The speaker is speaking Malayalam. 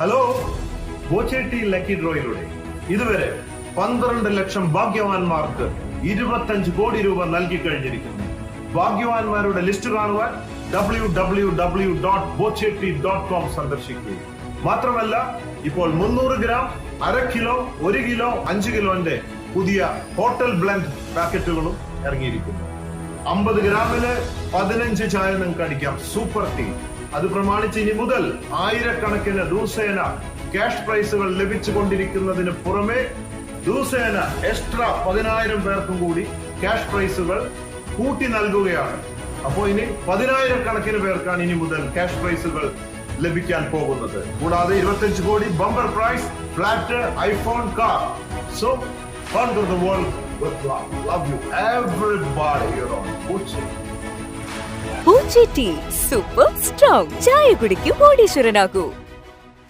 ഹലോ, ബോച്ചേട്ടി ലക്കി ഡ്രോയിലൂടെ ഇതുവരെ 12 ലക്ഷം ഭാഗ്യവാന്മാർക്ക് 25 കോടി രൂപ നൽകി കഴിഞ്ഞിരിക്കുന്നു. ഭാഗ്യവാന്മാരുടെ ലിസ്റ്റ് കാണുവാൻ www.bochetti.com സന്ദർശിക്കുക. മാത്രമല്ല, ഇപ്പോൾ 300 ഗ്രാം, 1/2 കിലോ, 1 കിലോ, 5 കിലോന്റെ പുതിയ ഹോട്ടൽ ബ്ലെൻഡ് പാക്കറ്റുകളും ഇറങ്ങിയിരിക്കുന്നു. 50 ഗ്രാമില് 15 ചായ നിങ്ങൾക്ക് അടിക്കാം. Super tea. അത് പ്രമാണിച്ച് ഇനി മുതൽ ആയിരക്കണക്കിന് ദിവസേന ക്യാഷ് പ്രൈസുകൾ ലഭിച്ചുകൊണ്ടിരിക്കുന്നതിന് പുറമെ ദിവസേന എക്സ്ട്രാ 10,000 പേർക്കും കൂടി ക്യാഷ് പ്രൈസുകൾ കൂട്ടി നൽകുകയാണ്. അപ്പോൾ ഇനി 10,000 കണക്കിന് പേർക്കാണ് ഇനി മുതൽ ക്യാഷ് പ്രൈസുകൾ ലഭിക്കാൻ പോകുന്നത്. കൂടാതെ 25 കോടി bumper prize, flat, iPhone, car. So fun to the world with love. Love you everybody. You're on Bochetti. Bochetti, super strong. ചായ കുടിക്കൂ, കോടീശ്വരനാകൂ.